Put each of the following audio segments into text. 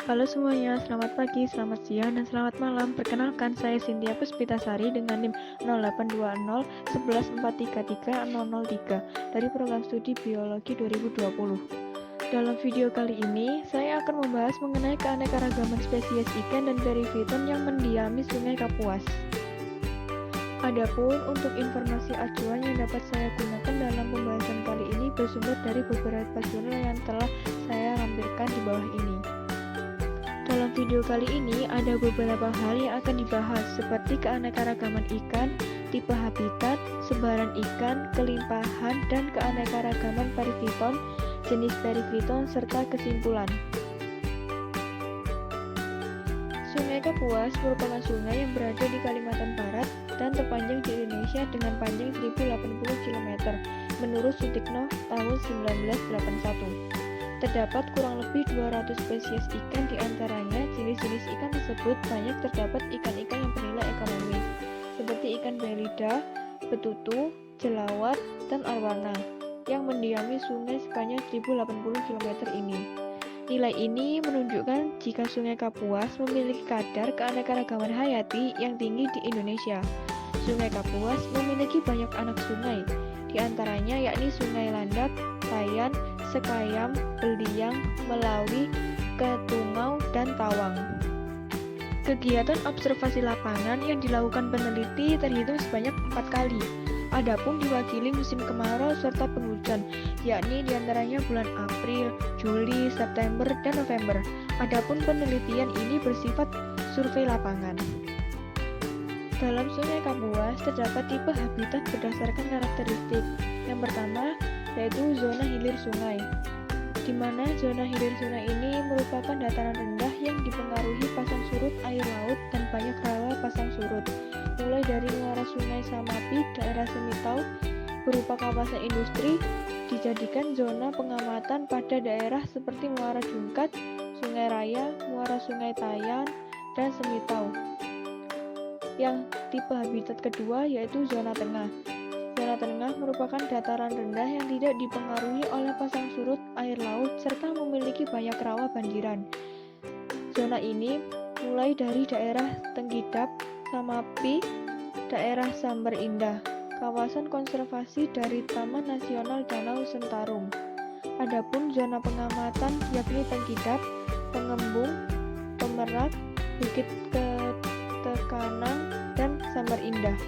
Halo semuanya, selamat pagi, selamat siang, dan selamat malam. Perkenalkan, saya Cynthia Puspitasari dengan NIM 0820 11433 dari program studi Biologi 2020. Dalam video kali ini, saya akan membahas mengenai keanekaragaman spesies ikan dan perifiton yang mendiami Sungai Kapuas. Adapun untuk informasi acuan yang dapat saya gunakan dalam pembahasan kali ini bersumber dari beberapa jurnal yang telah saya lampirkan di bawah ini. Dalam video kali ini ada beberapa hal yang akan dibahas seperti keanekaragaman ikan, tipe habitat, sebaran ikan, kelimpahan, dan keanekaragaman perifiton, jenis perifiton, serta kesimpulan. Sungai Kapuas merupakan sungai yang berada di Kalimantan Barat dan terpanjang di Indonesia dengan panjang 1080 km menurut Sutikno tahun 1981. Terdapat kurang lebih 200 spesies ikan, di antaranya jenis-jenis ikan tersebut banyak terdapat ikan-ikan yang bernilai ekonomis seperti ikan belida, betutu, jelawat, dan arwana yang mendiami sungai sepanjang 1080 km ini. Nilai ini menunjukkan jika Sungai Kapuas memiliki kadar keanekaragaman hayati yang tinggi di Indonesia. Sungai Kapuas memiliki banyak anak sungai, di antaranya yakni Sungai Landak, Tayan, Sekayam, Beliang, Melawi, Ketungau, dan Tawang. Kegiatan observasi lapangan yang dilakukan peneliti terhitung sebanyak 4 kali. Adapun diwakili musim kemarau serta penghujan, yakni diantaranya bulan April, Juli, September, dan November. Adapun penelitian ini bersifat survei lapangan. Dalam Sungai Kapuas terdapat tipe habitat berdasarkan karakteristik. Yang pertama yaitu zona hilir sungai, di mana zona hilir sungai ini merupakan dataran rendah yang dipengaruhi pasang surut air laut dan banyak rawa pasang surut, mulai dari muara Sungai Samapi, daerah Semitau, berupa kawasan industri, dijadikan zona pengamatan pada daerah seperti Muara Jungkat, Sungai Raya, Muara Sungai Tayan, dan Semitau. Yang tipe habitat kedua yaitu zona tengah. Zona tengah merupakan dataran rendah yang tidak dipengaruhi oleh pasang surut air laut serta memiliki banyak rawa banjiran. Zona ini mulai dari daerah Tenggidap, Samapi, daerah Samber Indah, kawasan konservasi dari Taman Nasional Danau Sentarum. Adapun zona pengamatan yakni Tenggidap, Pengembung, Pemerak, Bukit Ketekanang, dan Samber Indah.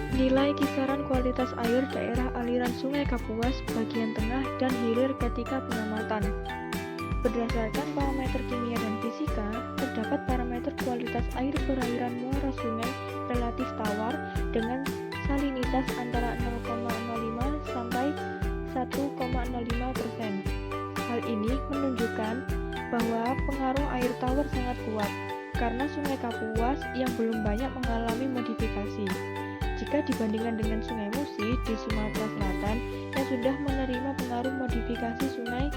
Nilai kisaran kualitas air daerah aliran Sungai Kapuas bagian tengah dan hilir ketika pengamatan. Berdasarkan parameter kimia dan fisika, terdapat parameter kualitas air perairan muara sungai relatif tawar dengan salinitas antara 0,05 sampai 1,05%. Hal ini menunjukkan bahwa pengaruh air tawar sangat kuat karena Sungai Kapuas yang belum banyak mengalami modifikasi. Jika dibandingkan dengan Sungai Musi di Sumatera Selatan yang sudah menerima pengaruh modifikasi sungai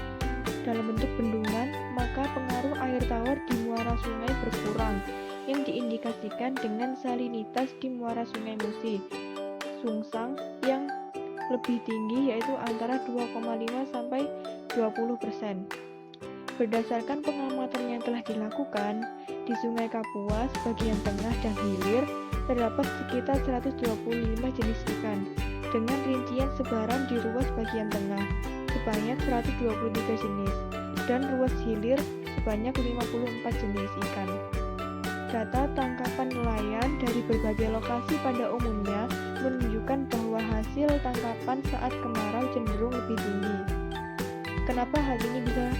dalam bentuk bendungan, maka pengaruh air tawar di muara sungai berkurang, yang diindikasikan dengan salinitas di muara Sungai Musi, Sungsang yang lebih tinggi yaitu antara 2,5 sampai 20%. Berdasarkan pengamatan yang telah dilakukan, di Sungai Kapuas bagian tengah dan hilir terdapat sekitar 125 jenis ikan dengan rincian sebaran di ruas bagian tengah sebanyak 123 jenis dan ruas hilir sebanyak 54 jenis ikan. Data tangkapan nelayan dari berbagai lokasi pada umumnya menunjukkan bahwa hasil tangkapan saat kemarau cenderung lebih tinggi. Kenapa hal ini bisa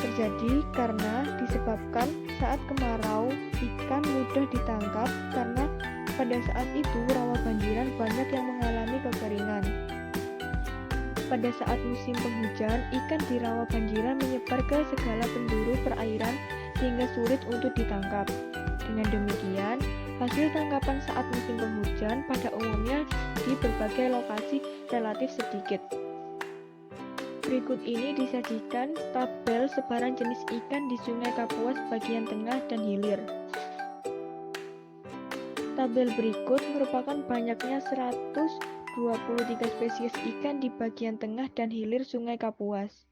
terjadi? Karena disebabkan saat kemarau ikan mudah ditangkap karena pada saat itu rawa banjiran banyak yang mengalami kekeringan. Pada saat musim penghujan, ikan di rawa banjiran menyebar ke segala penjuru perairan sehingga sulit untuk ditangkap. Dengan demikian, hasil tangkapan saat musim penghujan pada umumnya di berbagai lokasi relatif sedikit. Berikut ini disajikan tabel sebaran jenis ikan di Sungai Kapuas bagian tengah dan hilir. Tabel berikut merupakan banyaknya 123 spesies ikan di bagian tengah dan hilir Sungai Kapuas.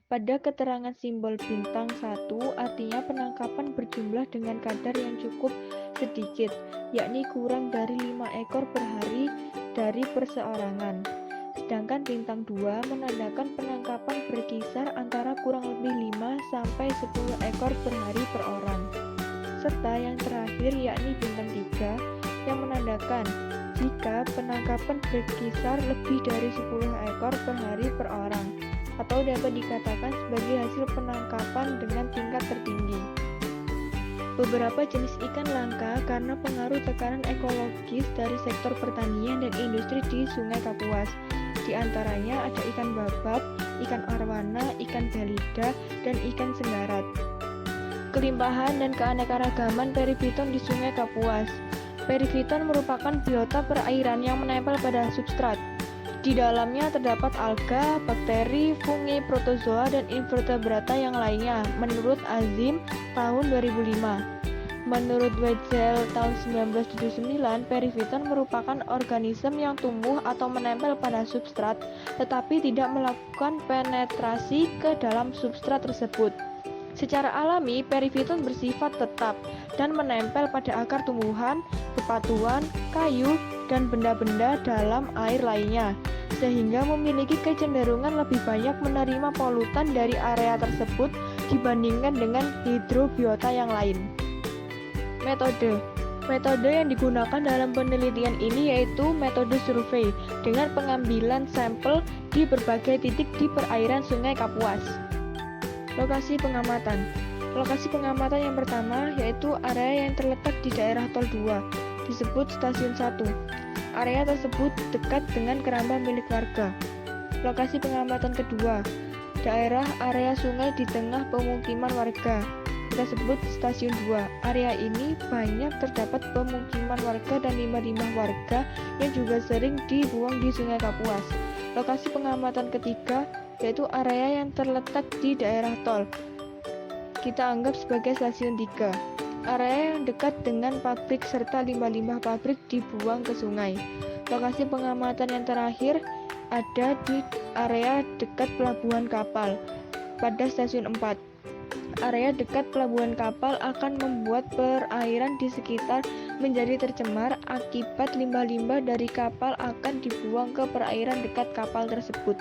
Pada keterangan simbol bintang 1 artinya penangkapan berjumlah dengan kadar yang cukup sedikit, yakni kurang dari 5 ekor per hari dari perseorangan. Sedangkan bintang 2 menandakan penangkapan berkisar antara kurang lebih 5 sampai 10 ekor per hari per orang. Serta yang terakhir yakni bintang 3 yang menandakan jika penangkapan berkisar lebih dari 10 ekor per hari per orang, atau dapat dikatakan sebagai hasil penangkapan dengan tingkat tertinggi. Beberapa jenis ikan langka karena pengaruh tekanan ekologis dari sektor pertanian dan industri di Sungai Kapuas. Di antaranya ada ikan babat, ikan arwana, ikan belida, dan ikan senggarat. Kelimpahan dan keanekaragaman perifiton di Sungai Kapuas. Perifiton merupakan biota perairan yang menempel pada substrat. Di dalamnya terdapat alga, bakteri, fungi, protozoa, dan invertebrata yang lainnya, menurut Azim tahun 2005. Menurut Wetzel tahun 1979, perifiton merupakan organisme yang tumbuh atau menempel pada substrat, tetapi tidak melakukan penetrasi ke dalam substrat tersebut. Secara alami, perifiton bersifat tetap dan menempel pada akar tumbuhan, bebatuan, kayu, dan benda-benda dalam air lainnya, sehingga memiliki kecenderungan lebih banyak menerima polutan dari area tersebut dibandingkan dengan hidrobiota yang lain. Metode yang digunakan dalam penelitian ini yaitu metode survei dengan pengambilan sampel di berbagai titik di perairan Sungai Kapuas. Lokasi pengamatan. Lokasi pengamatan yang pertama yaitu area yang terletak di daerah Tol 2, disebut Stasiun 1. Area tersebut dekat dengan keramba milik warga. Lokasi pengamatan kedua, daerah area sungai di tengah pemukiman warga. Kita sebut Stasiun 2. Area ini banyak terdapat pemukiman warga dan limbah-limbah warga yang juga sering dibuang di Sungai Kapuas. Lokasi pengamatan ketiga yaitu area yang terletak di daerah tol. Kita anggap sebagai Stasiun 3. Area yang dekat dengan pabrik serta limbah-limbah pabrik dibuang ke sungai. Lokasi pengamatan yang terakhir ada di area dekat pelabuhan kapal pada Stasiun 4. Area dekat pelabuhan kapal akan membuat perairan di sekitar menjadi tercemar akibat limbah-limbah dari kapal akan dibuang ke perairan dekat kapal tersebut.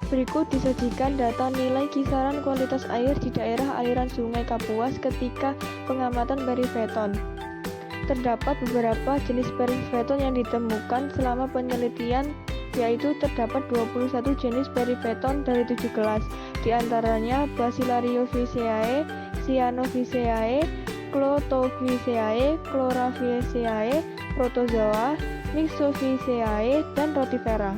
Berikut disajikan data nilai kisaran kualitas air di daerah aliran Sungai Kapuas ketika pengamatan perifiton. Terdapat beberapa jenis perifiton yang ditemukan selama penelitian, yaitu terdapat 21 jenis perifiton dari 7 kelas, di antaranya Basilarioviceae, Cyanophyceae, Clotophyceae, Chlorophyceae, Protozoa, Mixophyceae, dan Rotifera.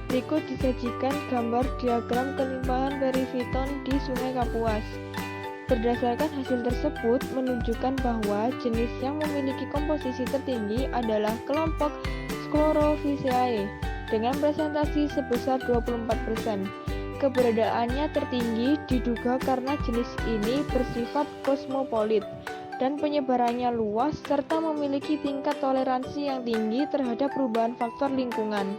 Berikut disajikan gambar diagram kelimpahan perifiton di Sungai Kapuas. Berdasarkan hasil tersebut menunjukkan bahwa jenis yang memiliki komposisi tertinggi adalah kelompok Chlorophyceae dengan presentasi sebesar 24%. Keberadaannya tertinggi diduga karena jenis ini bersifat kosmopolit dan penyebarannya luas serta memiliki tingkat toleransi yang tinggi terhadap perubahan faktor lingkungan.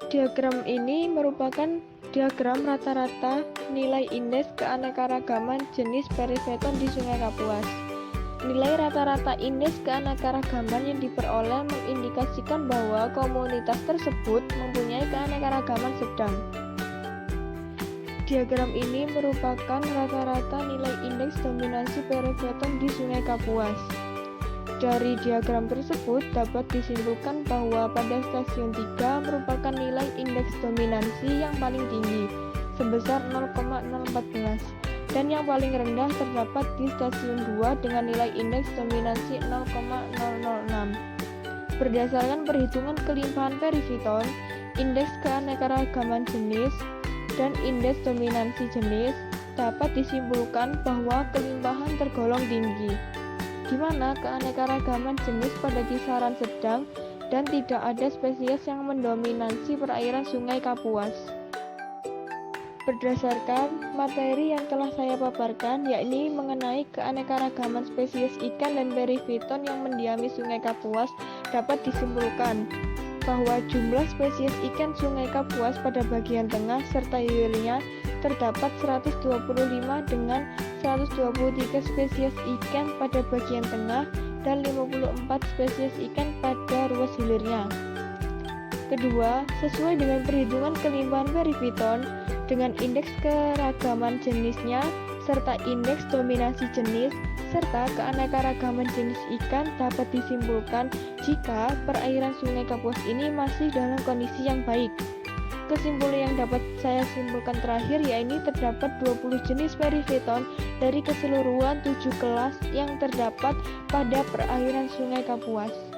Diagram ini merupakan diagram rata-rata nilai indeks keanekaragaman jenis perifiton di Sungai Kapuas. Nilai rata-rata indeks keanekaragaman yang diperoleh mengindikasikan bahwa komunitas tersebut mempunyai keanekaragaman sedang. Diagram ini merupakan rata-rata nilai indeks dominasi perifiton di Sungai Kapuas. Dari diagram tersebut dapat disimpulkan bahwa pada Stasiun 3 merupakan nilai indeks dominansi yang paling tinggi, sebesar 0,014, dan yang paling rendah terdapat di Stasiun 2 dengan nilai indeks dominansi 0,006. Berdasarkan perhitungan kelimpahan perifiton, indeks keanekaragaman jenis, dan indeks dominansi jenis, dapat disimpulkan bahwa kelimpahan tergolong tinggi, di mana keanekaragaman jenis pada kisaran sedang dan tidak ada spesies yang mendominasi perairan Sungai Kapuas. Berdasarkan materi yang telah saya paparkan, yakni mengenai keanekaragaman spesies ikan dan perifiton yang mendiami Sungai Kapuas, dapat disimpulkan bahwa jumlah spesies ikan Sungai Kapuas pada bagian tengah serta hilirnya terdapat 125 dengan 123 spesies ikan pada bagian tengah dan 54 spesies ikan pada ruas hilirnya. Kedua, sesuai dengan perhitungan kelimpahan perifiton dengan indeks keragaman jenisnya serta indeks dominasi jenis serta keanekaragaman jenis ikan dapat disimpulkan jika perairan Sungai Kapuas ini masih dalam kondisi yang baik. Kesimpulan yang dapat saya simpulkan terakhir yaitu terdapat 20 jenis perifiton dari keseluruhan 7 kelas yang terdapat pada perairan Sungai Kapuas.